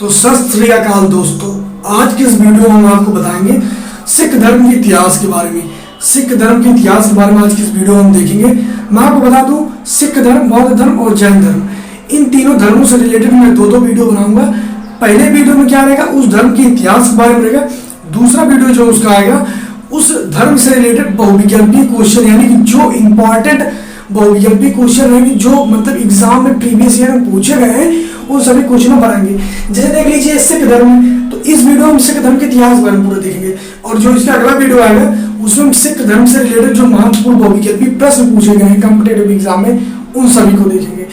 तो सत श्री अकाल दोस्तों, आज की इस वीडियो में हम आपको बताएंगे सिख धर्म के इतिहास के बारे में। सिख धर्म के इतिहास के बारे में आज की इस वीडियो में हम देखेंगे। मैं आपको बता दूं, सिख धर्म, बौद्ध धर्म और जैन धर्म, इन तीनों धर्मों से रिलेटेड मैं दो वीडियो बनाऊंगा। पहले वीडियो में क्या रहेगा, उस धर्म के इतिहास के बारे में रहेगा। दूसरा वीडियो जो उसका आएगा, उस धर्म से रिलेटेड बहुविकल्पीय क्वेश्चन, यानी कि जो इंपॉर्टेंट बहुविकल्पीय क्वेश्चन है, जो मतलब एग्जाम में प्रीवियस ईयर में पूछे गए हैं, उन सभी क्वेश्चनों पर आएंगे। जैसे देख लीजिए सिख धर्म, तो इस वीडियो में हम सिख धर्म के इतिहास के बारे में पूरा देखेंगे। और जो इसका अगला वीडियो आएगा, उसमें हम सिख धर्म से रिलेटेड जो महत्वपूर्ण बहुविकल्पीय प्रश्न पूछे गए हैं कॉम्पिटेटिव एग्जाम में, उन सभी को देखेंगे।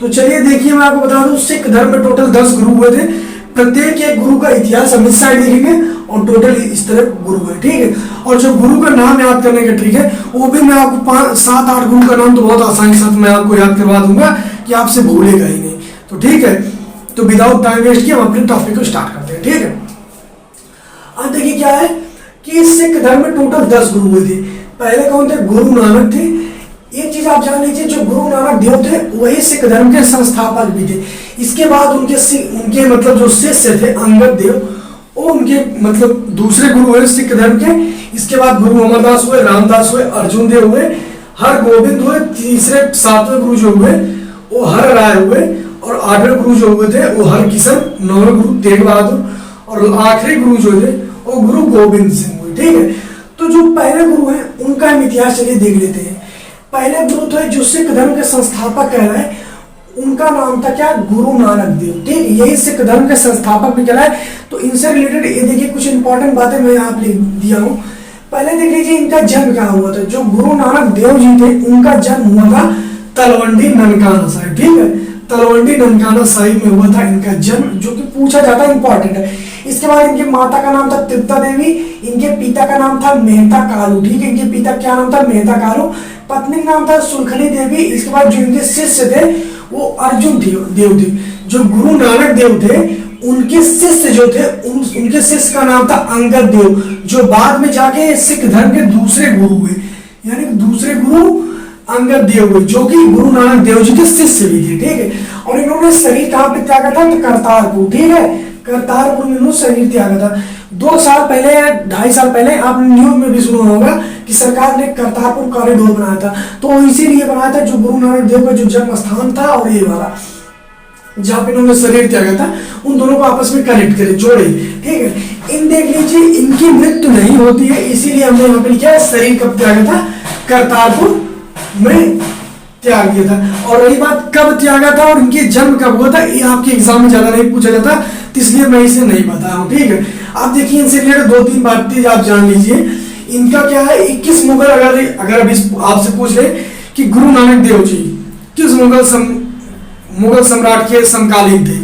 तो चलिए देखिए, मैं आपको बता दूं, सिख धर्म में टोटल 10 गुरु हुए थे। प्रत्येक एक गुरु का इतिहास हम इस साइड देखेंगे और टोटल इस तरह गुरु है, ठीक है। और जो गुरु का नाम याद करने का ट्रिक है, वो भी मैं आपको 5-7-8 गुरु का नाम तो बहुत आसानी के साथ मैं आपको याद करवा दूंगा कि आपसे भूलेगा ही नहीं। तो ठीक है, तो विदाउट टाइम वेस्ट किए हम अपने टॉपिक को स्टार्ट करते हैं, ठीक है। अब देखिए क्या है कि सिख धर्म में टोटल 10 गुरु हुए थे। पहले कौन थे? गुरु नानक थे। एक चीज आप जान लीजिए, जो गुरु नानक देव थे वही सिख धर्म के संस्थापक भी थे। इसके बाद उनके मतलब जो शिष्य थे अंगद देव, वो उनके मतलब दूसरे गुरु हुए सिख धर्म के। इसके बाद गुरु अमरदास हुए, रामदास हुए, अर्जुन देव हुए, हर गोविंद हुए। तीसरे 7वें गुरु जो हुए वो हर राय हुए, और 8वें गुरु जो हुए थे वो हर किशन, 9वें गुरु तेग बहादुर, और आखिरी गुरु जो थे वो गुरु गोविंद सिंह हुए, ठीक है। तो जो पहले गुरु हैं उनका हम इतिहास चलिए देख लेते हैं। पहले गुरु थे जो सिख धर्म के संस्थापक कहलाए, उनका नाम था क्या? गुरु नानक देव, ठीक। यही सिख धर्म के संस्थापक भी कहलाए। तो इनसे रिलेटेड ये देखिए कुछ इंपॉर्टेंट बातें मैं यहाँ लिख दिया हूँ। पहले देख लीजिए इनका जन्म क्या हुआ था। जो गुरु नानक देव जी थे उनका जन्म हुआ था तलवंडी ननकाना साहिब, ठीक है। तलवंडी ननकाना साहिब में हुआ था इनका जन्म, जो कि पूछा जाता है, इंपॉर्टेंट है। इसके बाद इनकी माता का नाम था तृप्ता देवी, इनके पिता का नाम था मेहता कालू, ठीक है। इनके पिता क्या नाम था? मेहता कालू। पत्नी का नाम था सुलखनी देवी। इसके बाद जो इनके शिष्य थे वो अर्जुन देव थे। जो गुरु नानक देव थे उनके शिष्य जो थे, उनके शिष्य का नाम था अंगद देव, जो बाद में जाके सिख धर्म के दूसरे गुरु हुए, यानी दूसरे गुरु अंगद देव हुए, जो कि गुरु नानक देव जी के शिष्य भी थे, ठीक है। और इन्होंने शरीर कहाँ पे त्यागा था? तो करतारपुर, ठीक है। करतारपुर में इन्होंने शरीर त्यागा था। 2 साल पहले या 2.5 साल पहले आपने न्यूज में भी सुना होगा कि सरकार ने करतारपुर कॉरिडोर बनाया था। तो इसीलिए बनाया था, जो गुरु नानक देव का जो जन्म स्थान था और ये वाला जहाँ पे इन्होंने शरीर त्यागा था, उन दोनों को आपस में कनेक्ट करे, जोड़े, ठीक है। इन देख लीजिए, इनकी मृत्यु नहीं होती है, इसीलिए हमने यहाँ पे लिखा है शरीर कब त्यागा था? करतारपुर में त्याग दिया था। और रही बात कब त्यागा था और इनके जन्म कब हुआ था, ये आपके एग्जाम में ज्यादा नहीं पूछा जाता, इसलिए मैं इसे नहीं बता रहा हूँ, ठीक है। आप देखिए इनसे रिलेटेड 2-3 बातें आप जान लीजिए। इनका क्या है, 21 मुगल, अगर अभी आपसे पूछ ले कि गुरु नानक देव जी किस मुगल सम्राट के समकालीन थे,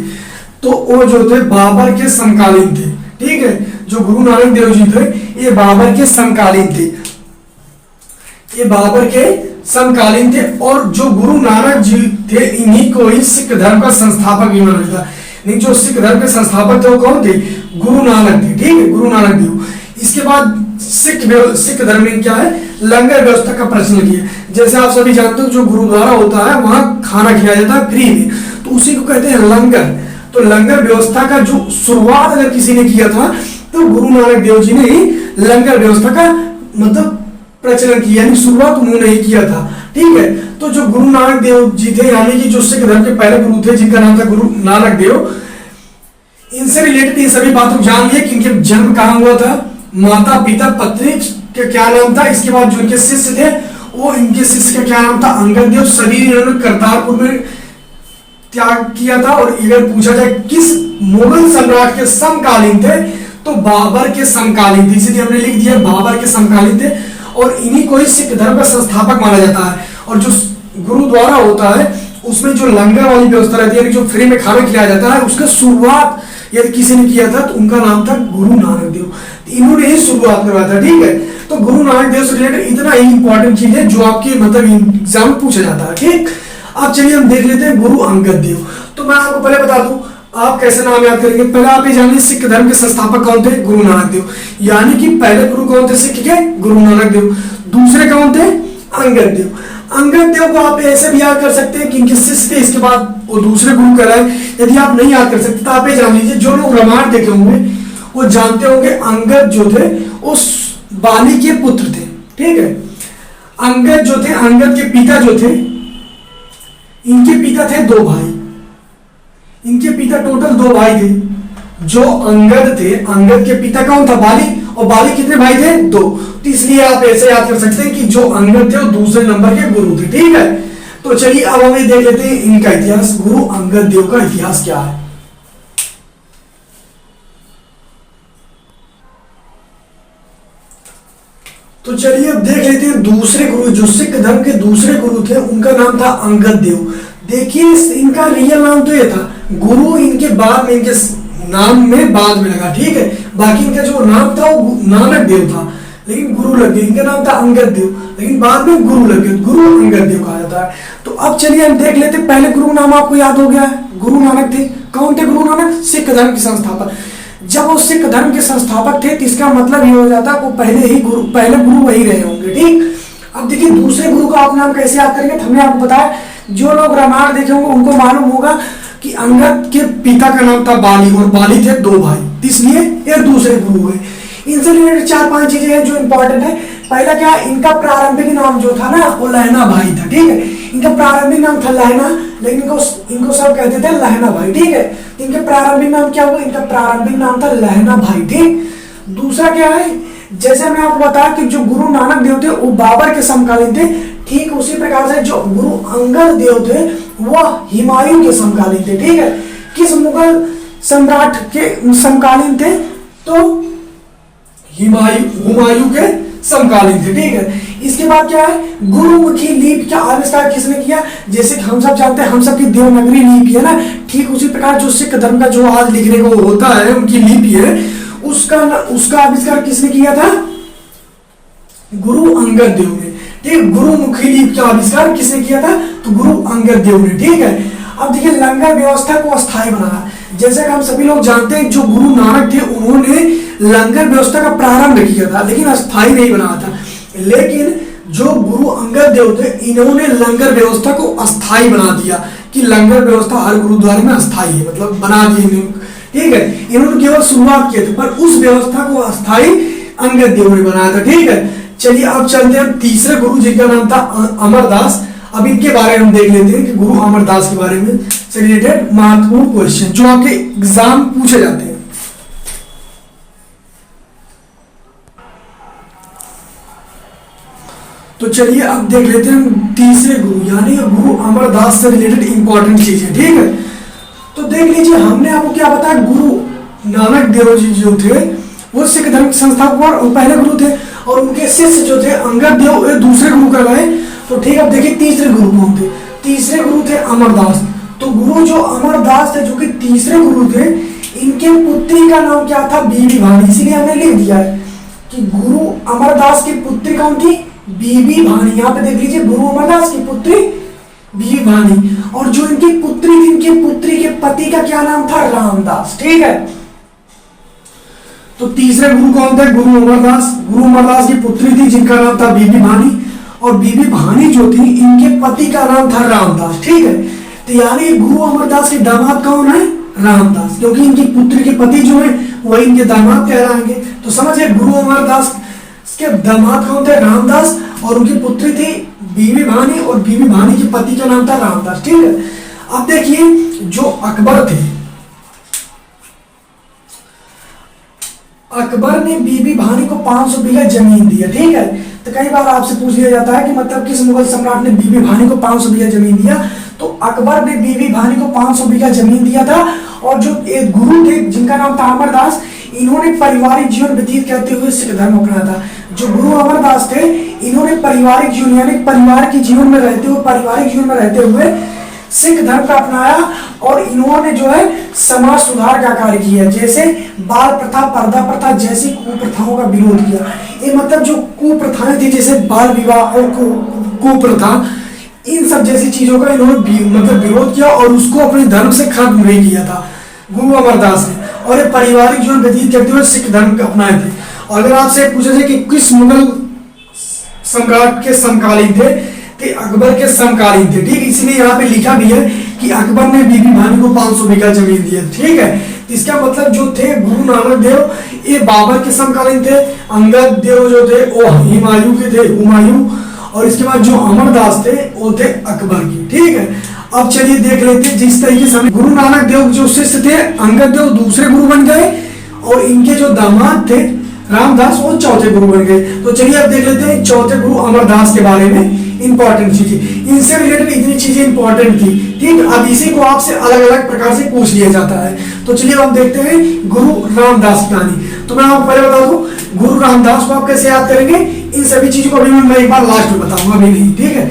तो वो जो थे बाबर के समकालीन थे, ठीक है। जो गुरु नानक देव जी थे ये बाबर के समकालीन थे, ये बाबर के समकालीन थे। और जो गुरु नानक जी थे इन्हीं को ही सिख धर्म का संस्थापक भी माना जाता है। जो सिख धर्म के संस्थापक थे वो कौन थे? गुरु नानक थे, ठीक है, गुरु नानक देव। इसके बाद सिख धर्म में क्या है, लंगर व्यवस्था का प्रचलन किया। जैसे आप सभी जानते हो, जो गुरुद्वारा होता है वहां खाना खिलाया जाता है फ्री में, तो उसी को कहते हैं लंगर। तो लंगर व्यवस्था का जो शुरुआत अगर किसी ने किया था, तो गुरु नानक देव जी ने ही लंगर व्यवस्था का मतलब प्रचलन किया, यानी शुरुआत उन्होंने ही किया था, ठीक है। तो जो गुरु नानक देव जी थे, यानी कि जो सिख धर्म के पहले गुरु थे, जिनका नाम था गुरु नानक देव, इनसे रिलेटेड ये सभी बातें जान लिए कि इनके जन्म कहाँ हुआ था, माता पिता पत्नी का क्या नाम था। इसके बाद जो इनके शिष्य थे, वो इनके शिष्य का क्या नाम था? अंगद देव। शरीर इन्होंने करतारपुर में त्याग किया था। और अगर पूछा जाए किस मुगल सम्राट के समकालीन थे, तो बाबर के समकालीन थे, इसलिए हमने लिख दिया बाबर के समकालीन थे। और इन्हीं को ही सिख धर्म का संस्थापक माना जाता है। और जो गुरुद्वारा होता है उसमें जो लंगर वाली व्यवस्था रहती है, जो फ्री में खाना खिलाया जाता है, उसका शुरुआत यदि किसी ने किया था तो उनका नाम था गुरु नानक देव। इन्होंने ही शुरुआत करवाया था, ठीक है। तो गुरु नानक देव से रिलेटेड इतना ही इंपॉर्टेंट चीज है जो आपके मतलब एग्जाम में पूछा जाता है, ठीक। अब चलिए हम देख लेते हैं गुरु अंगद देव। तो मैं आपको पहले बता दूं आप कैसे नाम याद करेंगे। पहले आप ये जानिए सिख धर्म के संस्थापक कौन थे? गुरु नानक देव, यानी कि पहले गुरु कौन थे सिख के? गुरु नानक देव। दूसरे कौन थे? अंगद देव। अंगद देव को आप ऐसे भी याद कर सकते हैं कि इनके शिष्य थे, इसके बाद वो दूसरे गुरु कहलाए। यदि आप नहीं याद कर सकते तो आप ये जान लीजिए, जो लोग रामायण देखे होंगे वो जानते होंगे अंगद जो थे उस बाली के पुत्र थे, ठीक है। अंगद जो थे, अंगद के पिता जो थे, इनके पिता थे दो भाई, इनके पिता टोटल दो भाई थे। जो अंगद थे, अंगद के पिता कौन था? बाली। और बाली कितने भाई थे? दो। तो इसलिए आप ऐसे याद कर सकते हैं कि जो अंगद थे वो दूसरे नंबर के गुरु थे, ठीक है। तो चलिए अब हम देख लेते हैं इनका इतिहास, गुरु अंगद देव का इतिहास क्या है। तो चलिए अब देख लेते हैं दूसरे गुरु, जो सिख धर्म के दूसरे गुरु थे उनका नाम था अंगद देव। देखिए इनका रियल नाम तो ये था, गुरु इनके बाद में, इनके नाम में बाद में लगा, ठीक है। बाकी इनका जो नाम था वो नानक देव था, लेकिन गुरु लग गया। इनका नाम था अंगद देव, लेकिन बाद में गुरु लग गया, गुरु अंगद देव कहा जाता है। तो अब चलिए हम देख लेते हैं, पहले गुरु नाम आपको याद हो गया है, गुरु नानक थे। कौन थे गुरु नानक? सिख धर्म के संस्थापक। जब वो सिख धर्म के संस्थापक थे तो इसका मतलब ये हो जाता है वो पहले गुरु वही रहे होंगे, ठीक। अब देखिए दूसरे गुरु का आप नाम कैसे याद करेंगे, तो हमने आपको बताया, जो लोग रामायण देखे होंगे उनको मालूम होगा कि अंगद के पिता का नाम था बाली और बाली थे दो भाई, इसलिए ये दूसरे गुरु हुए। इनसे रिलेटेड 4-5 चीजें हैं जो इंपॉर्टेंट है। पहला क्या, इनका प्रारंभिक नाम जो था ना वो लहना भाई था, ठीक है। इनका प्रारंभिक नाम था लहना, लेकिन इनको सब कहते थे लहना भाई, ठीक है। इनके प्रारंभिक नाम क्या हुआ? इनका प्रारंभिक नाम था लहना भाई, ठीक। दूसरा क्या है, जैसे मैं आपको बताया कि जो गुरु नानक देव थे वो बाबर के समकालीन थे, ठीक उसी प्रकार से जो गुरु अंगद देव थे वो हुमायूं के समकालीन थे, ठीक है। किस मुगल सम्राट के समकालीन थे? तो हुमायूं के समकालीन थे, ठीक है। इसके बाद क्या है, गुरुमुखी लिपि का आविष्कार किसने किया? जैसे कि हम सब जानते हैं, हम सब की देवनागरी लिपि है ना, ठीक उसी प्रकार जो सिख धर्म का जो आज लिखने को होता है उनकी लिपि है, उसका आविष्कार किसने किया था? गुरु अंगद देव ने, ठीक। गुरुमुखी लिपि का आविष्कार किसने किया था? तो गुरु अंगद देव ने, ठीक है। अब देखिए लंगर व्यवस्था को अस्थायी बनाया। जैसे कि हम सभी लोग जानते हैं जो गुरु नानक थे उन्होंने लंगर व्यवस्था का प्रारंभ किया था, लेकिन अस्थायी नहीं बनाया था। लेकिन जो गुरु अंगद देव थे इन्होंने लंगर व्यवस्था को अस्थायी बना दिया कि लंगर व्यवस्था हर गुरुद्वारे में अस्थायी है, मतलब बना दी, ठीक है। इन्होंने केवल शुरुआत किए थे, पर उस व्यवस्था को अस्थायी अंगद देव ने बनाया था, ठीक है। चलिए अब चलते हैं तीसरे गुरु जिनका नाम था अमरदास। अब इनके बारे में हम देख लेते हैं कि गुरु अमरदास के बारे में से रिलेटेड महत्वपूर्ण क्वेश्चन जो आपके एग्जाम पूछे जाते हैं। तो चलिए अब देख लेते हैं हम तीसरे गुरु यानी गुरु अमरदास से रिलेटेड इंपॉर्टेंट चीजें, ठीक है। तो देख लीजिए हमने आपको क्या बताया, गुरु नानक देव जी जो थे वो सिख धर्म के संस्थापक और पहले गुरु थे, और उनके शिष्य जो थे अंगद देव दूसरे गुरु कहलाए। तो ठीक है, अब देखिए तीसरे गुरु कौन थे? तीसरे गुरु थे अमरदास। तो गुरु जो अमरदास थे जो कि तीसरे गुरु थे, इनके पुत्री का नाम क्या था? बीबी भानी। इसीलिए हमने लिख दिया है कि गुरु अमरदास की पुत्री कौन थी? बीबी भानी। यहाँ पे देख लीजिए गुरु अमरदास की पुत्री बीबी भानी, और जो इनकी पुत्री थी, इनकी पुत्री के पति का क्या नाम था? रामदास, ठीक है। तो तीसरे गुरु कौन थे? गुरु अमरदास। गुरु अमरदास की पुत्री थी जिनका नाम था बीबी भानी, और बीबी भानी जो थी इनके पति का नाम था रामदास, ठीक है। तो यानी गुरु अमरदास के दामाद कौन है? रामदास, क्योंकि इनकी पुत्री के पति जो है वही इनके दामाद कहलाएंगे। तो समझिए गुरु अमरदास के दामाद कौन थे? रामदास, और उनकी पुत्री थी बीबी भानी, और बीबी भानी के पति का नाम था रामदास, ठीक है। अब देखिए जो अकबर थे, अकबर ने बीबी भानी को 500 बीघा जमीन दिया, ठीक है। तो कई बार आपसे पूछ लिया जाता है कि मतलब किस मुगल सम्राट ने बीबी भानी को 500 बीघा जमीन दिया? तो अकबर ने बीबी भानी को 500 बीघा जमीन दिया था। और जो एक गुरु थे जिनका नाम था अमरदास, इन्होंने पारिवारिक जीवन व्यतीत करते हुए सिख धर्म अपनाया था। जो गुरु अमरदास थे इन्होंने पारिवारिक जीवन यानी परिवार के जीवन में रहते हुए, पारिवारिक जीवन में रहते हुए सिख धर्म का अपनाया, और इन्होंने जो है समाज सुधार का कार्य किया, जैसे बाल प्रथा, पर्दा प्रथा जैसी कुप्रथाओं का विरोध किया। ये मतलब जो कुप्रथाएं थी जैसे बाल विवाह और कुप्रथा, इन सब जैसी चीजों का इन्होंने मतलब विरोध किया, और उसको अपने धर्म से खत्म नहीं किया था गुरु अमरदास ने। और ये पारिवारिक जीवन व्यतीत करते हुए सिख धर्म का अपनाए थे। और अगर आपसे पूछा जाए कि किस मुगल सम्राट के समकालीन थे, अकबर के समकालीन थे, ठीक। इसीलिए यहाँ पे लिखा भी है कि अकबर ने बीबी भानी को 500 बीघा जमीन दी है। ठीक है, इसका मतलब जो थे गुरु नानक देव ये बाबर के समकालीन थे, अंगद देव जो थे वो हुमायूं के थे, हुमायूं, और इसके बाद जो अमरदास थे वो थे अकबर की। ठीक है, अब चलिए देख लेते हैं जिस तरीके से गुरु नानक देव जो शिष्य थे अंगद देव दूसरे गुरु बन गए और इनके जो दामाद थे रामदास वो चौथे गुरु बन गए। तो चलिए अब देख लेते हैं चौथे गुरु अमरदास के बारे में इंपॉर्टेंट चीजें, इनसे रिलेटेड इतनी चीजें इंपॉर्टेंट थी। ठीक, अब इसी को आपसे अलग अलग प्रकार से पूछ लिया जाता है। तो चलिए अब देखते हैं गुरु रामदास की कहानी। तो मैं आपको पहले बता दूं गुरु रामदास को आप कैसे याद करेंगे, इन सभी चीजों को अभी मैं एक बार लास्ट में बताऊंगा, अभी नहीं। ठीक है,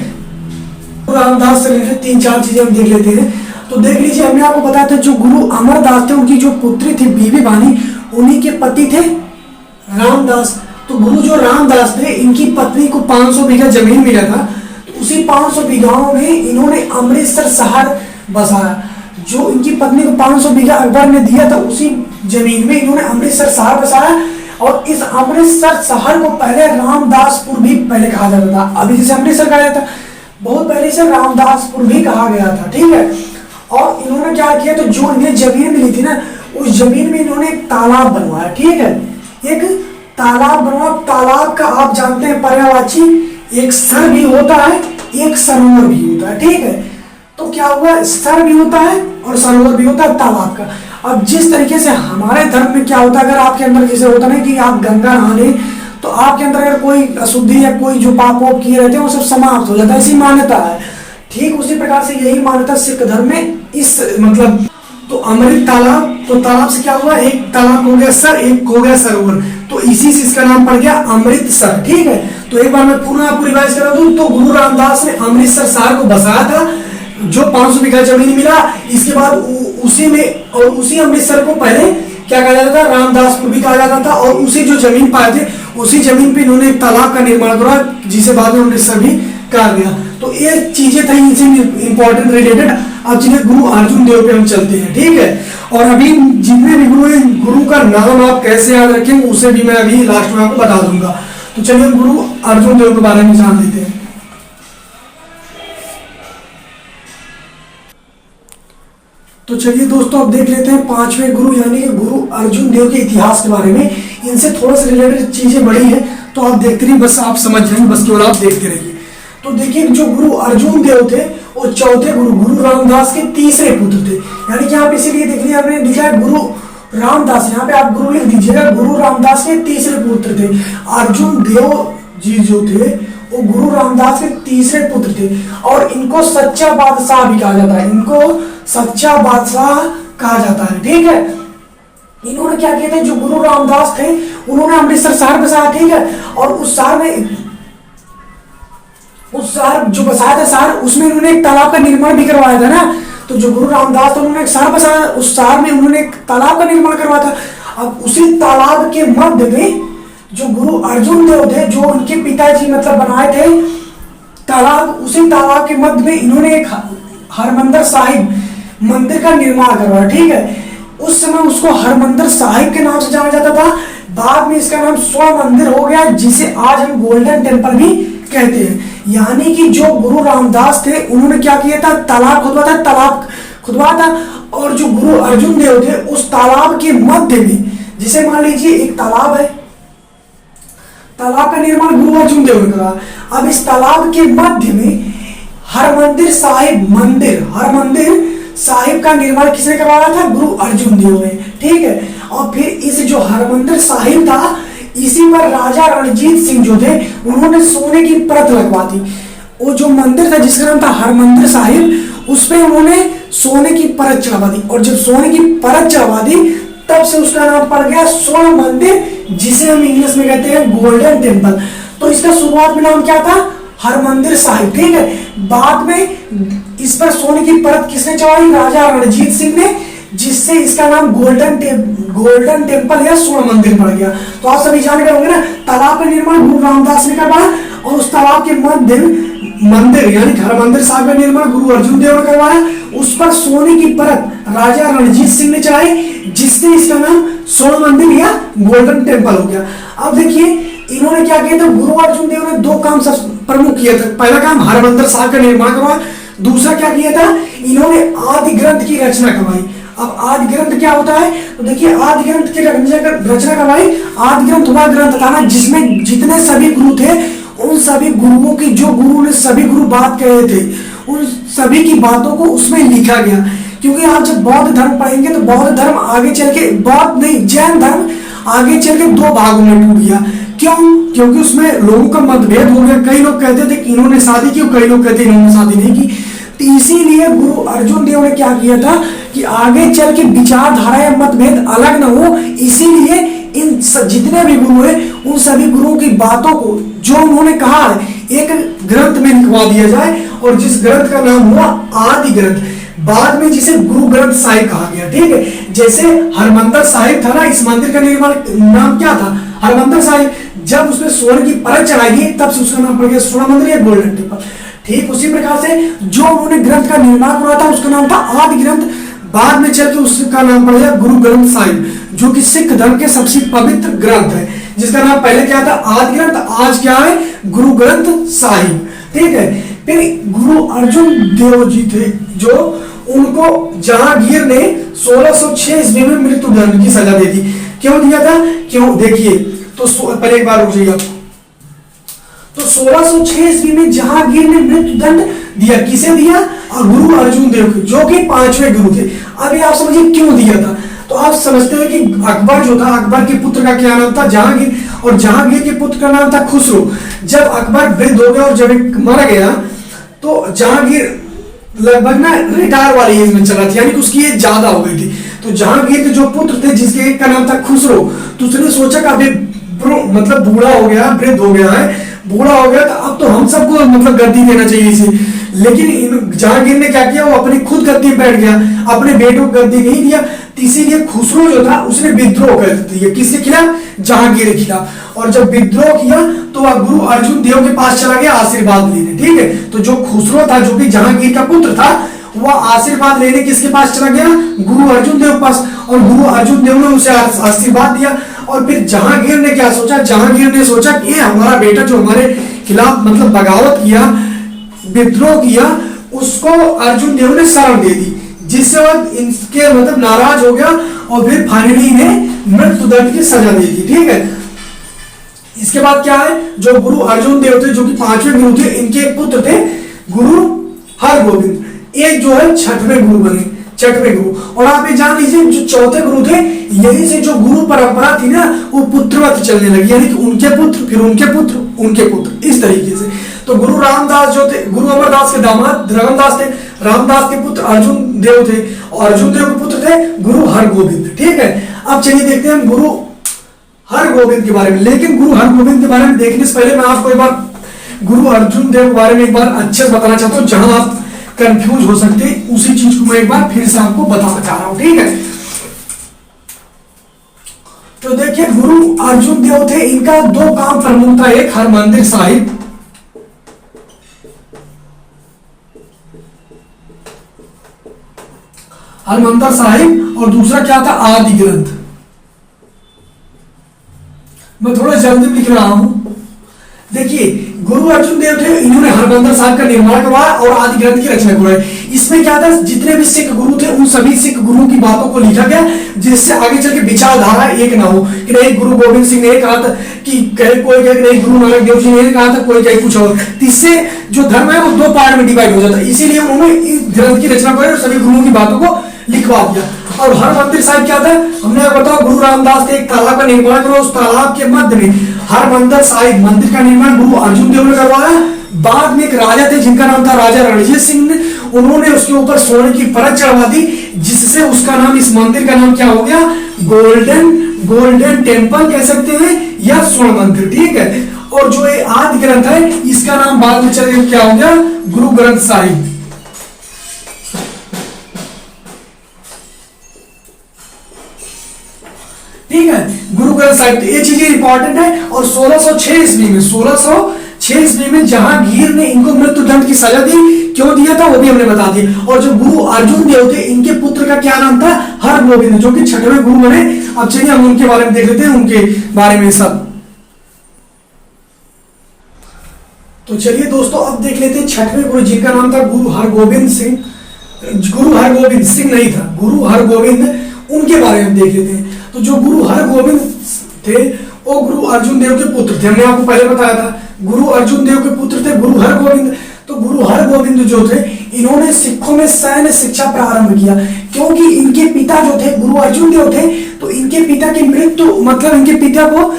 गुरु रामदास से रिलेटेड 3-4 चीजें हम देख लेते हैं। तो देख लीजिए, हमने आपको बताया था जो गुरु अमरदास थे उनकी जो पुत्री थी बीबी भानी, उन्हीं के पति थे रामदास। तो गुरु जो रामदास थे इनकी पत्नी को 500 बीघा जमीन मिला था, उसी 500 बीघाओं में इन्होंने अमृतसर शहर बसाया। जो इनकी पत्नी को 500 बीघा अकबर ने दिया था उसी जमीन में इन्होंने अमृतसर शहर बसाया, और इस अमृतसर शहर को पहले रामदासपुर भी पहले कहा जाता था। अभी जैसे अमृतसर कहा जाता, बहुत पहले से रामदासपुर भी कहा गया था। ठीक है, और इन्होंने क्या किया, तो जो इन्हें जमीन मिली थी ना उस जमीन में इन्होंने एक तालाब बनवाया। ठीक है, एक तालाब बनवाया। तालाब का आप जानते हैं पर्यायवाची एक सर भी होता है, एक सरोवर भी होता है। ठीक है, तो क्या हुआ, सर भी होता है और सरोवर भी होता है तालाब का। अब जिस तरीके से हमारे धर्म में क्या होता है, अगर आपके अंदर जैसे होता है कि आप गंगा नहाने तो आपके अंदर अगर कोई अशुद्धि या कोई जो पाप वाप किए रहते हैं वो सब समाप्त हो जाता है, ऐसी मान्यता है। ठीक उसी प्रकार से यही मान्यता सिख धर्म में इस मतलब तो अमृत तालाब, तो तालाब से क्या हुआ, एक तालाब हो गया सर, एक हो गया सरोवर, तो इसी से इसका नाम पड़ गया अमृतसर। ठीक है, तो एक बार मैं पूर्ण आपको रिवाइज करा दूं तो गुरु रामदास ने अमृतसर शहर को बसाया था, जो 500 बीघा जमीन मिला। इसके बाद उसी में और उसी अमृतसर को पहले क्या कहा जाता था, रामदासपुर भी कहा जाता था, और उसी जो जमीन पाए थे उसी जमीन पे इन्होंने एक तालाब का निर्माण करा जिसे बाद में अमृतसर भी कहा गया। तो ये चीजें थी इनसे इंपॉर्टेंट रिलेटेड। अब चलिए गुरु अर्जुन देव पे हम चलते हैं। ठीक है, और अभी जितने भी गुरु हैं गुरु का नाम आप कैसे याद रखेंगे उसे भी मैं अभी लास्ट में आपको बता दूंगा। तो चलिए गुरु अर्जुन देव के बारे में जान लेते हैं। तो चलिए दोस्तों अब देख लेते हैं 5वें गुरु यानी कि गुरु अर्जुन देव के इतिहास के बारे में। इनसे थोड़ा सा रिलेटेड चीजें बड़ी है तो आप देखते रहिए, बस आप समझ जाएंगे, बस केवल आप देखते रहिए। तो देखिए जो गुरु अर्जुन देव थे वो चौथे गुरु गुरु रामदास के तीसरे पुत्र थे। यानी कि आप इसीलिए देख लीजिए आपने लिखा है गुरु रामदास, यहाँ पे आप गुरु लिख दीजिएगा, गुरु रामदास के तीसरे पुत्र थे। अर्जुन देव जी जो थे वो गुरु रामदास के तीसरे पुत्र थे, और इनको सच्चा बादशाह भी कहा जाता है, इनको सच्चा बादशाह कहा जाता है। ठीक है, इन्होंने क्या किया था, जो गुरु रामदास थे उन्होंने अमृतसर शहर बसाया। ठीक है, और उस शहर में उस शहर जो बसाया था शहर उसमें उन्होंने एक तालाब का निर्माण भी करवाया था ना। तो जो गुरु रामदास थे उन्होंने एक शहर बसाया, उस शहर में उन्होंने एक तालाब का निर्माण करवाया था। अब उसी तालाब के मध्य में जो गुरु अर्जुन देव थे, जो उनके पिताजी मतलब बनाए थे तालाब, उसी तालाब के मध्य में इन्होंने एक हरमंदिर साहिब मंदिर का निर्माण करवाया। ठीक है, उस समय उसको हरमंदिर साहिब के नाम से जाना जाता था, बाद में इसका नाम स्वर्ण मंदिर हो गया, जिसे आज हम गोल्डन टेम्पल भी कहते हैं। यानी कि जो गुरु रामदास थे उन्होंने क्या किया था, तालाब खुदवा था, और जो गुरु अर्जुन देव थे उस तालाब के मध्य में, जिसे मान लीजिए एक तालाब है, तालाब का निर्माण गुरु अर्जुन देव ने करा। अब इस तालाब के मध्य में हरमंदिर साहिब का निर्माण किसने करवाया था, गुरु अर्जुन देव ने। ठीक है, और फिर इस जो हरमंदिर साहिब था इसी पर राजा रणजीत सिंह जो थे उन्होंने सोने की परत लगवा दी। वो जो मंदिर था जिसका नाम था हरमंदिर साहिब, उस पे उन्होंने सोने की परत चढ़वा दी, और जब सोने की परत चढ़वा दी तब से उसका नाम पड़ गया स्वर्ण मंदिर, जिसे हम इंग्लिश में कहते हैं गोल्डन टेम्पल। तो इसका शुरुआत में नाम क्या था, हरमंदिर साहिब। ठीक है, बाद में इस पर सोने की परत किसने चढ़ाई, राजा रणजीत सिंह ने, जिससे इसका नाम गोल्डन टेम्पल या स्वर्ण मंदिर पड़ गया। तो आप सभी जान गए होंगे ना, तालाब का निर्माण गुरु रामदास ने करवाया, और उस तालाब के मध्य मंदिर यानी हरमंदिर साहिब का निर्माण गुरु अर्जुन देव ने करवाया। उस पर सोने की परत राजा रणजीत सिंह ने चढ़ाई, जिससे इसका नाम स्वर्ण मंदिर या गोल्डन टेम्पल हो गया। अब देखिए इन्होंने क्या किया था, गुरु अर्जुन देव ने 2 काम प्रमुख किए थे। पहला काम हरमंदिर साहिब का निर्माण करवाया, दूसरा क्या किया था, इन्होंने आदि ग्रंथ की रचना करवाई। अब आदि ग्रंथ क्या होता है, तो देखिए आदि ग्रंथ की रचना करवाई। आदि ग्रंथ वह ग्रंथ था ना जिसमें जितने सभी गुरु थे, उन सभी गुरुओं की, जो गुरु ने सभी गुरु बात कहे थे, उन सभी की बातों को उसमें लिखा गया। क्योंकि आप जब बौद्ध धर्म पढ़ेंगे तो बौद्ध धर्म आगे चल के, बौद्ध नहीं जैन धर्म आगे चल के दो भागों में टूट गया। क्यों? क्योंकि उसमें लोगों का मतभेद हो गया। कई लोग कहते थे कि इन्होंने शादी की, कई लोग कहते इन्होंने शादी नहीं की। तो इसीलिए गुरु अर्जुन देव ने क्या किया था कि आगे चल के विचारधारा या मतभेद अलग न हो, इसीलिए इन जितने भी गुरु हैं उन सभी गुरुओं की बातों को जो उन्होंने कहा है एक ग्रंथ में लिखवा दिया जाए, और जिस ग्रंथ का नाम हुआ आदि ग्रंथ, बाद में जिसे गुरु ग्रंथ साहिब कहा गया। ठीक है, जैसे हरमंदिर साहिब था ना, इस मंदिर का निर्माण नाम क्या था, हरमंदिर साहिब। जब उसमें स्वर्ण की परत चढ़ाई गई तब से उसका नाम पड़ गया स्वर्ण मंदिर या गोल्डन टेम्पल। ठीक उसी प्रकार से जो उन्होंने ग्रंथ का निर्माण करा था उसका नाम था आदि ग्रंथ, बाद में चल के उसका नाम पड़ गया गुरु ग्रंथ साहिब, जो कि सिख धर्म के सबसे पवित्र ग्रंथ है, जिसका नाम पहले क्या था आदि ग्रंथ, आज क्या है गुरु ग्रंथ साहिब। ठीक है, फिर गुरु अर्जुन देव जी थे जो, उनको जहांगीर ने 1606 ईस्वी में मृत्यु दंड की सजा दे दी। क्यों दिया था, क्यों देखिए, तो पहले एक बार रुक जाइए। तो 1606 ईस्वी में जहांगीर ने मृत्यु दंड दिया, किसे दिया, और गुरु अर्जुन देव को, जो कि पांचवें गुरु थे। अभी आप समझिए क्यों दिया था, तो आप समझते हैं कि अकबर जो था, अकबर के पुत्र का क्या नाम था जहांगीर, और जहांगीर के पुत्र का नाम था खुसरो। जब अकबर वृद्ध हो गया और जब मर गया तो जहांगीर लगभग ना रिटायर वाली एज में चला था, यानी कि उसकी एज ज्यादा हो गई थी। तो जहांगीर के जो पुत्र थे जिसके एक का नाम था खुसरो, तो उसने सोचा कि अभी मतलब बूढ़ा हो गया, वृद्ध हो गया है, बूढ़ा हो गया, तो अब तो हम सबको मतलब गद्दी देना चाहिए इसे। लेकिन जहांगीर ने क्या किया, वो अपनी खुद गद्दी बैठ गया, अपने बेटों को गद्दी नहीं दिया। इसीलिए खुसरो जो था उसने विद्रोह कर दिया, किसके खिलाफ, जहांगीर के खिलाफ। और जब विद्रोह किया तो वह गुरु अर्जुन देव के पास चला गया आशीर्वाद लेने। ठीक है, तो जो खुसरो था जो कि जहांगीर का पुत्र था, वह आशीर्वाद लेने किसके पास चला गया, गुरु अर्जुन देव के पास, और गुरु अर्जुन देव ने उसे आशीर्वाद दिया। और फिर जहांगीर ने क्या सोचा, जहांगीर ने सोचा कि हमारा बेटा जो हमारे खिलाफ मतलब बगावत किया, विद्रोह किया, उसको अर्जुन देव ने शरण दे दी, जिससे वह इनके मतलब नाराज हो गया, और फिर फाइनली इन्हें मृत्यु दंड की सजा दे दी। ठीक है, इसके बाद क्या है, जो गुरु अर्जुन देव थे जो कि पांचवें गुरु थे, इनके एक पुत्र थे गुरु हरगोविंद, एक जो है छठवें गुरु बने, छठवें गुरु। और आप ये जान लीजिए जो चौथे गुरु थे, यही से जो गुरु परंपरा थी ना वो पुत्रवत चलने लगी, यानी कि उनके पुत्र, फिर उनके पुत्र, उनके पुत्र, इस तरीके से। तो गुरु रामदास जो थे, गुरु अमरदास के दामाद रामदास थे, रामदास के पुत्र अर्जुन देव थे, और अर्जुन देव के पुत्र थे गुरु हरगोविंद। ठीक है, अब चलिए देखते हैं गुरु हरगोविंद के बारे में। लेकिन गुरु हरगोविंद के बारे में देखने से पहले मैं आपको एक बार गुरु अर्जुन देव के बारे में एक बार अच्छे से बताना चाहता हूँ, जहां आप कंफ्यूज हो सकते हैं उसी चीज को मैं एक बार फिर से आपको बताना चाह रहा हूं। ठीक है, तो देखिए गुरु अर्जुन देव थे, इनका दो काम प्रमुख था, एक हरमंदिर साहिब, हरमंदिर साहिब, और दूसरा क्या था आदि ग्रंथ। मैं थोड़ा जल्दी लिख रहा हूं। देखिए गुरु अर्जुन देव थे, इन्होंने हरमंदिर साहिब का निर्माण करवाया और आदि ग्रंथ की रचना करवाई। इसमें क्या था, जितने भी सिख गुरु थे उन सभी सिख गुरुओं की बातों को लिखा गया, जिससे आगे चल के विचारधारा एक ना हो कि नहीं गुरु गोविंद सिंह ने कहा था कि कोई कहे नहीं गुरु नानक देव जी ने कहा था, कोई कहे कुछ और। इससे जो धर्म है वो दो पार्ट में डिवाइड हो जाता है, इसीलिए उन्होंने इस ग्रंथ की रचना कराई और सभी गुरुओं की बातों को लिखवा दिया। और हरमंदिर साहिब क्या था, हमने बताया गुरु रामदास ने एक तालाब का निर्माण करा, उस तालाब के मध्य में हरमंदिर साहिब मंदिर का निर्माण गुरु अर्जुन देव ने करवाया। बाद में एक राजा थे जिनका नाम था राजा रणजीत सिंह ने, उन्होंने उसके ऊपर सोने की परत चढ़वा दी, जिससे उसका नाम, इस मंदिर का नाम क्या हो गया, गोल्डन टेम्पल कह सकते हैं या स्वर्ण मंदिर। ठीक है, और जो ये आदि ग्रंथ है इसका नाम बाद में चल क्या हो गया, गुरु ग्रंथ साहिब। ठीक है, गुरु ग्रंथ साहिब, ये चीजें इंपॉर्टेंट है। और 1606 ईस्वी में जहांगीर ने इनको मृत्यु दंड की सजा दी, क्यों दिया था वो भी हमने बता दिया। और जो गुरु अर्जुन देव थे, इनके पुत्र का क्या नाम था, हरगोविंद, जो कि छठवें गुरु बने। अब चलिए हम उनके बारे में देख लेते हैं, उनके बारे में सब। तो चलिए दोस्तों अब देख लेते हैं छठवें गुरु जिनका नाम था गुरु हरगोबिंद सिंह। गुरु हरगोबिंद सिंह नहीं था, गुरु हरगोबिंद, उनके बारे में देख लेते हैं। तो जो गुरु हरगोबिंद थे वो गुरु अर्जुन देव के पुत्र थे। हमने आपको पहले बताया था गुरु अर्जुन देव के पुत्र थे गुरु हरगोबिंद। तो गुरु हरगोबिंद जो थे इन्होंने सिखों में सैन्य शिक्षा प्रारंभ किया, क्योंकि इनके पिता जो थे गुरु अर्जुन देव थे। तो इनके पिता की मृत्यु, मतलब इनके पिता को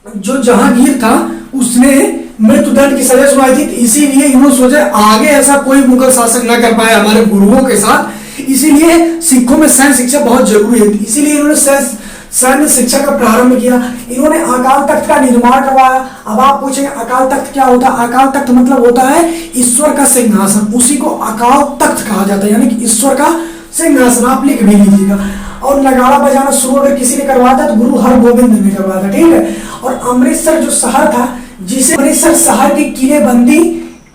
जो जहांगीर था उसने मृत्युदंड की सजा सुनाई थी। इसीलिए इन्होंने सोचा आगे ऐसा कोई मुगल शासक न कर पाए हमारे गुरुओं के साथ, इसीलिए सिखों में सैन्य शिक्षा बहुत जरूरी है। इसीलिए इन्होंने सैन्य शिक्षा का प्रारंभ किया। इन्होंने अकाल तख्त का निर्माण करवाया। अब आप पूछेंगे अकाल तख्त क्या होता है? अकाल तख्त मतलब होता है ईश्वर का सिंहासन, उसी को अकाल तख्त कहा जाता है, यानी कि ईश्वर का सिंहासन। आप लिख भी लीजिएगा। और नगाड़ा बजाना शुरू अगर किसी ने करवाया था तो गुरु हरगोबिंद ने करवाया था, ठीक है। और अमृतसर जो शहर था, जिसे अमृतसर शहर की किलेबंदी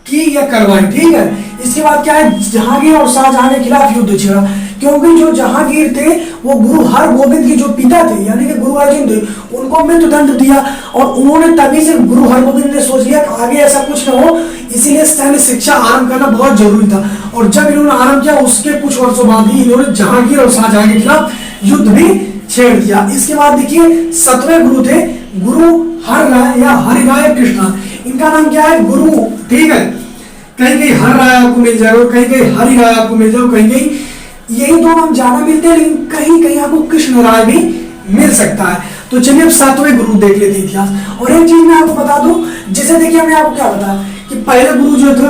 की या करवाई, ठीक है। इसके बाद क्या है, जहांगीर और शाहजहां के खिलाफ युद्ध छिड़ा, क्योंकि जो जहांगीर थे वो गुरु हरगोबिंद के जो पिता थे यानी कि गुरु अर्जुन देव, उनको मृत्युदंड दिया। और उन्होंने तभी से गुरु हरगोबिंद ने सोच लिया कि आगे ऐसा कुछ न हो, इसीलिए सैन्य शिक्षा आरंभ करना बहुत जरूरी था। और जब इन्होंने आरंभ किया उसके कुछ वर्षों बाद ही इन्होंने जहांगीर और शाहजहां के खिलाफ युद्ध भी छेड़ दिया। इसके बाद देखिए 7वें गुरु थे गुरु हर राय या हरिराय कृष्णा। इनका नाम क्या है? गुरु, ठीक है। कहीं कहीं हर राय आपको मिल जाएगा, कहीं कहीं हरि राय आपको मिल जाएगा, कहीं कहीं यही दो नाम ज्यादा मिलते हैं, लेकिन कहीं कहीं आपको कृष्ण राय भी मिल सकता है। तो चलिए अब 7वें गुरु देख लेते हैं इतिहास। और एक चीज मैं आपको बता दूं, जैसे देखिए हमने आपको क्या बताया कि पहले गुरु जो थे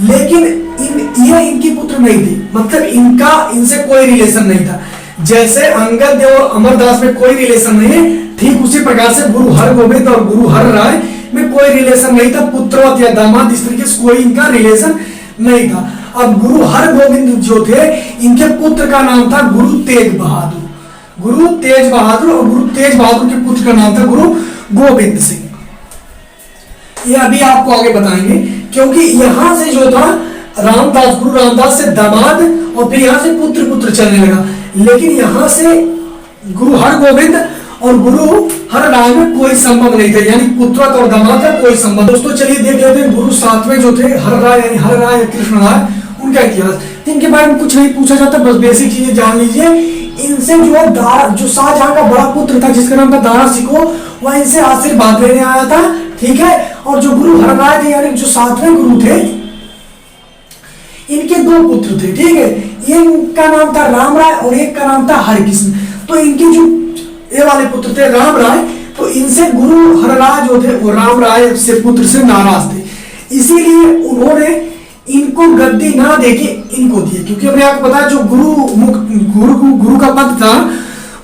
लेकिन ये इनकी पुत्र नहीं थी, मतलब इनसे कोई रिलेशन नहीं था। जैसे अंगद देव और अमरदास में कोई रिलेशन नहीं है, ठीक उसी प्रकार से गुरु हरगोबिंद और गुरु हर राय में कोई रिलेशन नहीं था, पुत्रवत या दामाद, इस तरीके से कोई इनका रिलेशन नहीं था। अब गुरु हरगोबिंद जो थे इनके पुत्र का नाम था गुरु तेज बहादुर। गुरु तेज बहादुर, और गुरु तेज बहादुर के पुत्र का नाम था गुरु गोविंद सिंह। ये अभी आपको आगे बताएंगे, क्योंकि यहां से जो था रामदास, गुरु रामदास से दामाद और फिर यहां से पुत्र पुत्र चलने लगा, लेकिन यहां से गुरु हरगोबिंद और गुरु हर राय में कोई संबंध नहीं था, यानी पुत्रवत और दामाद का कोई संबंध। दोस्तों चलिए देख लेते हैं गुरु 7वें जो थे हर राय, यानी हर राय कृष्ण राय, उनका इतिहास। इनके बारे में कुछ नहीं पूछा जाता, बस बेसिक चीजें जान लीजिए। इनसे जो है जो शाहजहां का बड़ा पुत्र था जिसका नाम था दारा सिको, वह इनसे आशीर्वाद लेने आया था, ठीक है। और जो गुरु हर राय थे यानी जो 7वें गुरु थे, इनके 2 पुत्र थे, ठीक है। एक का नाम था राम राय और एक का नाम था हरिकृष्ण। तो इनके जो ये वाले पुत्र थे राम राय, तो इनसे गुरु हर राय जो थे वो राम राय से पुत्र से नाराज थे, इसीलिए उन्होंने इनको गद्दी ना देके इनको दिए। क्योंकि हमने आपको बताया जो गुरु का पद था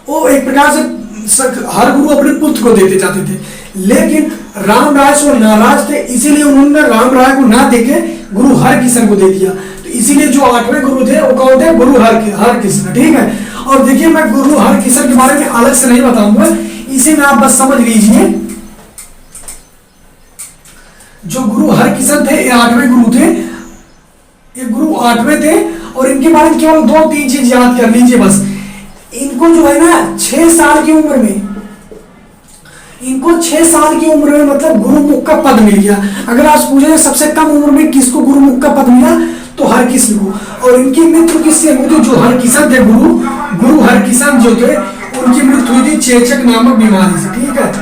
वो एक प्रकार से हर गुरु अपने पुत्र को देते जाते थे, लेकिन राम राय से नाराज थे, इसीलिए उन्होंने राम राय को ना देके गुरु हरकिशन को दे दिया। तो इसीलिए जो 8वें गुरु थे वो कौन थे? गुरु हरकिशन, ठीक है। और देखिए मैं गुरु हरकिशन के बारे में अलग से नहीं बताऊंगा, इसी में आप बस समझ लीजिए। जो गुरु हरकिशन थे ये 8वें गुरु थे, ये गुरु 8वें थे। और इनके बारे में केवल 2-3 चीज याद कर लीजिए बस। इनको जो है ना 6 साल की उम्र में, इनको 6 साल की उम्र में मतलब गुरुमुख का पद मिल गया। अगर आप पूछे सबसे कम उम्र में किसको गुरुमुख का पद मिला तो हरकिशन को। और इनकी मृत्यु किससे हुई थी? जो हरकिशन थे गुरु हरकिशन जो थे उनकी मृत्यु हुई थी चेचक नामक बीमारी से, ठीक है।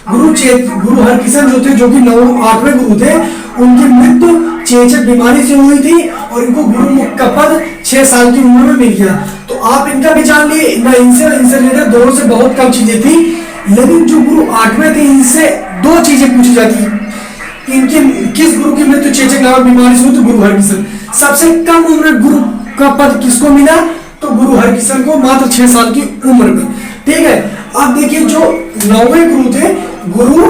गुरु हरकिशन जो थे, जो कि 8वें गुरु थे, उनकी मृत्यु चेचक बीमारी से हुई थी और इनको गुरुमुख का पद 6 साल की उम्र में मिल गया। तो आप इनका भी जान लिए ना, इनसे रिलेटेड दोनों से बहुत कम चीजें थी, लेकिन जो गुरु 8वें थे इनसे 2 चीजें पूछी जाती है। इनके किस गुरु की मृत्यु चेचक नामक बीमारी से हुई? तो गुरु हरकिशन। सबसे कम उम्र गुरु का पद किसको मिला? तो गुरु हरकिशन को, मात्र 6 साल की उम्र में, ठीक है। अब देखिए जो 9वें गुरु थे गुरु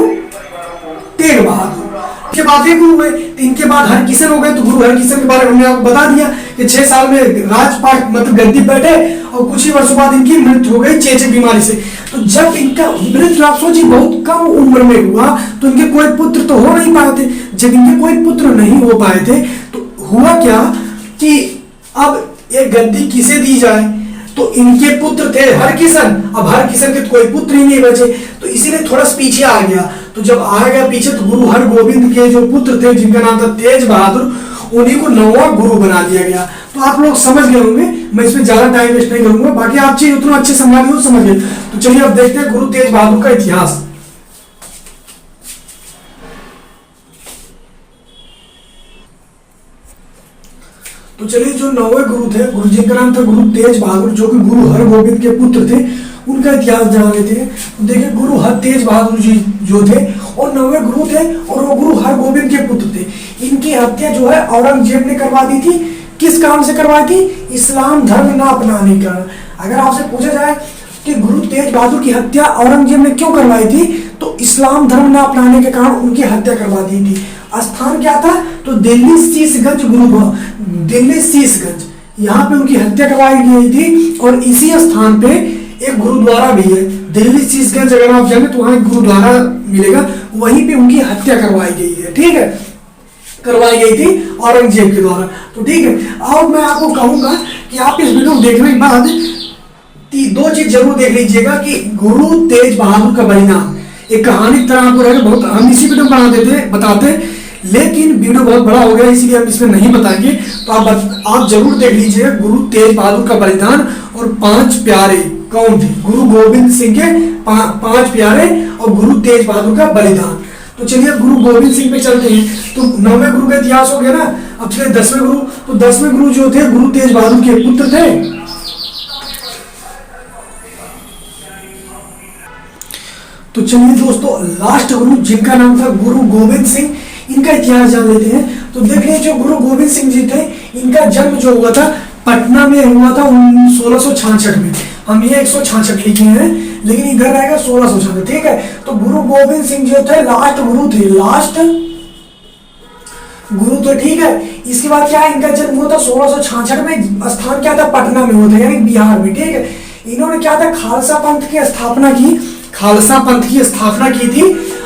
तेग बहादुर, के बाद ये गुरु हुए, इनके बाद हरकिशन हो गए। तो गुरु हरकिशन के बारे में हमने आपको बता दिया कि 6 साल में राजपाट मतलब गद्दी बैठे और कुछ ही वर्षों बाद इनकी मृत्यु हो गई चेचक बीमारी से। तो जब इनका मृत्यु आप सोचिए बहुत कम उम्र में हुआ, तो इनके कोई पुत्र तो हो नहीं पाए थे। जब इनके कोई पुत्र नहीं हो पाए थे तो हुआ क्या कि अब ये गद्दी किसे दी जाए? तो इनके पुत्र थे हरकिशन, अब हरकिशन के कोई पुत्र ही नहीं बचे, तो इसीलिए थोड़ा सा पीछे आ गया। तो तो जब आ गया पीछे तो गुरु हरगोविंद के जो पुत्र थे जिनका नाम था तेज बहादुर, उन्हीं को 9वां गुरु बना दिया गया। तो आप लोग समझ गए होंगे, मैं इसमें ज्यादा टाइम वेस्ट नहीं करूंगा, बाकी आप चीज उतना अच्छे संभाली हो समझ गए। तो चलिए अब देखते हैं गुरु तेज बहादुर का इतिहास। तो चलिए जो 9वें गुरु थे, गुरु जी का नाम था गुरु तेज बहादुर, जो कि गुरु हरगोविंद के पुत्र थे, उनका इतिहास जान लेते हैं। तो देखिए गुरु हर तेज बहादुर जी जो थे और 9वें गुरु थे और वो गुरु हरगोविंद के पुत्र थे। इनकी हत्या जो है औरंगजेब ने करवा दी थी। किस कारण से करवाई थी? इस्लाम धर्म न अपनाने का। अगर आपसे पूछा जाए कि गुरु तेज बहादुर की हत्या औरंगजेब ने क्यों करवाई थी, तो इस्लाम धर्म न अपनाने के कारण उनकी हत्या करवा दी थी। स्थान क्या था? तो दिल्ली शीशगंज दिल्ली शीशगंज, यहाँ पे उनकी हत्या करवाई गई थी। और इसी स्थान पे एक गुरुद्वारा भी है, दिल्ली शीशगंज। अगर आप जाएंगे तो वहां एक गुरुद्वारा मिलेगा, वहीं पे उनकी हत्या करवाई गई है। ठीक है, करवाई गई थी औरंगजेब के द्वारा। तो ठीक है, अब मैं आपको कहूंगा कि आप इस वीडियो को देखने के बाद 2 चीज जरूर देख लीजिएगा कि गुरु तेज बहादुर का बलिदान एक कहानी की तरह आपको रहेगा। बहुत हम इसी वीडियो बना देते बताते, लेकिन वीडियो बहुत बड़ा हो गया इसलिए हम इसमें नहीं बताएंगे। तो आप जरूर देख लीजिएगा गुरु तेज बहादुर का बलिदान। और 5 प्यारे कौन थे? गुरु गोविंद सिंह के 5 प्यारे और गुरु तेज बहादुर का बलिदान। तो चलिए गुरु गोविंद सिंह पे चलते हैं। तो 9वें गुरु का इतिहास हो गया ना, अब चलिए 10वें गुरु। तो 10वें गुरु जो थे गुरु तेज बहादुर के पुत्र थे। तो चलिए दोस्तों लास्ट गुरु जिनका नाम था गुरु गोविंद सिंह, इनका इतिहास जान लेते हैं। तो देख लीजिए जो गुरु गोविंद सिंह जी थे, इनका जन्म जो हुआ था पटना में हुआ था 1666 में। हम ये 166 लिखे हैं, लेकिन इधर रहेगा 1666। ठीक है, तो गुरु गोविंद सिंह जो थे लास्ट गुरु थे, लास्ट गुरु तो ठीक है। इसके बाद क्या है, इनका जन्म हुआ था 1666 में। स्थान क्या था? पटना में हुआ था, यानी बिहार में। ठीक है, इन्होंने क्या था, खालसा पंथ की स्थापना की। खालसा पंथ की स्थापना की थी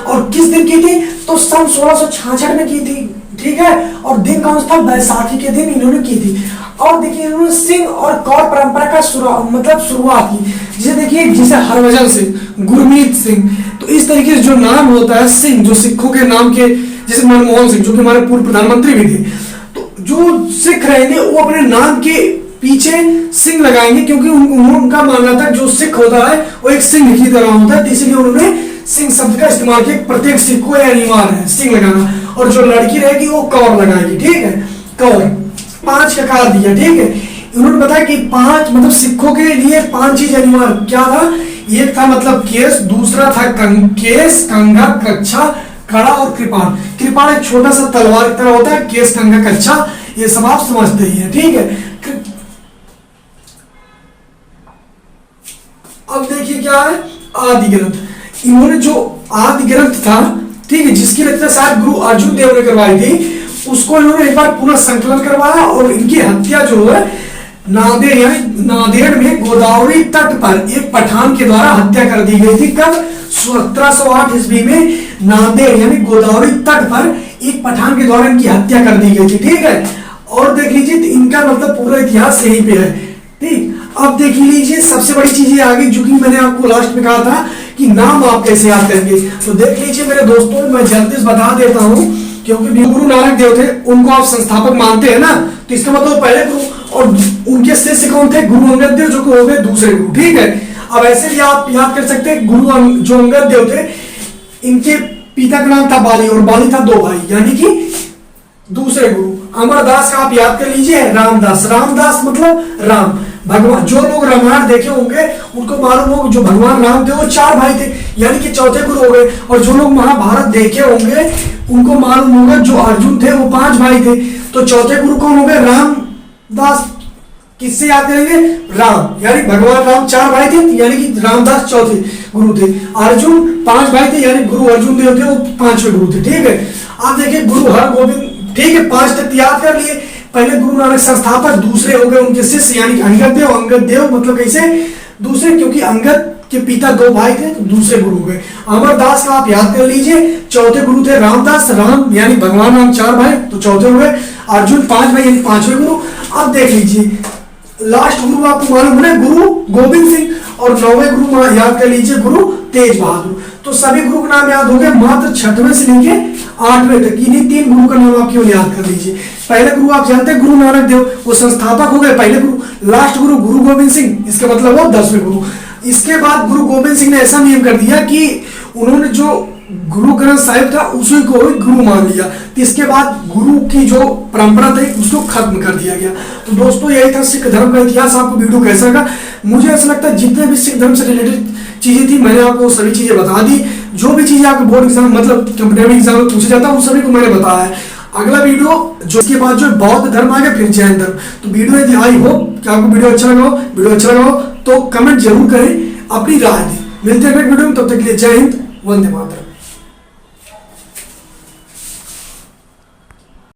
और किस दिन की थी? तो सन 1666 में की थी। ठीक है, और दिन कौन सा था? बैसाखी के दिन इन्होंने की थी। और देखिए इन्होंने सिंह और कौर परंपरा का शुरुआत की। जिसे देखिए जैसे हरभजन सिंह, गुरमीत सिंह, तो इस तरीके से जो नाम होता है सिंह, जो सिखों के नाम के, जैसे मनमोहन सिंह जो कि हमारे पूर्व प्रधानमंत्री भी थे, तो जो सिख रहेंगे वो अपने नाम के पीछे सिंह लगाएंगे, क्योंकि उनका मानना था जो सिख होता है वो एक सिंह की तरह होता है, इसलिए उन्होंने सिंह शब्द का इस्तेमाल किया। प्रत्येक सिख को अनिवार्य है सिंह लगाना, और जो लड़की रहेगी वो कौर लगाएगी। ठीक है, कौर 5 ककार दिया। ठीक है, उन्होंने बताया कि 5 मतलब सिखों के लिए 5 चीज अनिवार्य क्या था? एक था मतलब केस, दूसरा था केस, कंघा, कच्छा, कड़ा और कृपाण। कृपाण एक छोटा सा तलवार की तरह होता है, केस, कंघा, कच्छा, ये सब आप समझते ही है। ठीक है, अब देखिए क्या है, आदि ग्रंथ। इन्होंने जो आदि ग्रंथ था, ठीक है, जिसकी रचना शायद गुरु अर्जुन देव ने करवाई थी, उसको इन्होंने एक बार पूरा संकलन करवाया। और इनकी हत्या जो है नांदेड़ में गोदावरी तट पर एक पठान के द्वारा हत्या कर दी गई थी। कब? 1708 ईस्वी में नांदेड़ यानी गोदावरी तट पर एक पठान के द्वारा इनकी हत्या कर दी गई थी। ठीक है, और देख लीजिए इनका मतलब पूरा इतिहास यहीं पे है। ठीक, अब देख लीजिए सबसे बड़ी चीज ये आ गई, जो कि मैंने आपको लास्ट में कहा था कि नाम आप कैसे याद करेंगे। तो देख लीजिए मेरे दोस्तों, मैं जल्दी से बता देता हूँ, क्योंकि गुरु नानक देव थे, उनको आप संस्थापक मानते हैं ना, तो इसका मतलब पहले गुरु, और उनके शिष्य कौन थे? गुरु अंगद देव, जो कि हो गए दूसरे गुरु। ठीक है, अब ऐसे भी आप याद कर सकते हैं, गुरु जो अंगद देव थे, इनके पिता का नाम था बाली, और बाली था 2 भाई, यानी कि दूसरे गुरु। अमरदास का आप याद कर लीजिए, रामदास। रामदास मतलब राम भगवान। जो लोग रामायण देखे होंगे उनको मालूम होगा जो भगवान राम थे वो 4 भाई थे, यानी कि चौथे गुरु हो गए। और जो लोग महाभारत देखे होंगे उनको मालूम होगा जो अर्जुन थे वो 5 भाई थे। तो चौथे गुरु कौन हो गए? रामदास। किससे याद करेंगे? राम, यानी भगवान राम 4 भाई थे, यानी कि रामदास चौथे गुरु थे। अर्जुन 5 भाई थे, यानी गुरु अर्जुन देव थे, वो 5वें गुरु थे। ठीक है, आप देखिए गुरु हरगोविंद। ठीक है, 5 तक याद कर लिए। पहले गुरु नानक संस्थापक, दूसरे हो गए उनके शिष्य यानी कि अंगद देव। अंगद देव मतलब कैसे? दूसरे, क्योंकि अंगद के पिता 2 भाई थे, तो दूसरे गुरु हो गए। अमरदास का आप याद कर लीजिए, चौथे गुरु थे रामदास। राम यानी भगवान राम 4 भाई, तो चौथे हो गए। अर्जुन 5 भाई यानी 5वें गुरु। अब देख लीजिए लास्ट गुरु आपको मालूम है गुरु गोविंद सिंह, और 9वें गुरु याद कर लीजिए गुरु तेज बहादुर। तो सभी गुरु का नाम याद हो गया, मात्र 6वें से लेके 8वें तक इन्हीं 3 गुरु का नाम आप केवल याद कर लीजिए। पहले गुरु आप जानते हैं गुरु नानक देव, वो संस्थापक हो गए पहले गुरु। लास्ट गुरु गोविंद सिंह, इसका मतलब वो 10वें गुरु। इसके बाद गुरु गोविंद सिंह ने ऐसा नियम कर दिया कि उन्होंने जो गुरु ग्रंथ साहिब था उसी को गुरु मान लिया। तो इसके बाद गुरु की जो परंपरा थी उसको खत्म कर दिया गया। तो दोस्तों यही था सिख धर्म का इतिहास। आपको वीडियो कैसा लगा? मुझे ऐसा लगता है जितने भी सिख धर्म से रिलेटेड चीजें थी मैंने आपको सभी चीजें बता दी। जो भी चीजें आपके बोर्ड एग्जाम मतलब कॉम्पिटेटिव एग्जाम में पूछा जाता है उन सभी को मैंने बताया है। अगला वीडियो जो इसके बाद जो बौद्ध धर्म आ गया, फिर जैन धर्म। तो वीडियो यदि आई हो कि आपको वीडियो अच्छा लगा हो तो कमेंट जरूर करें, अपनी राय दें। मिलते हैं नेक्स्ट वीडियो में, तब तक के लिए जय हिंद, वंदे मातरम।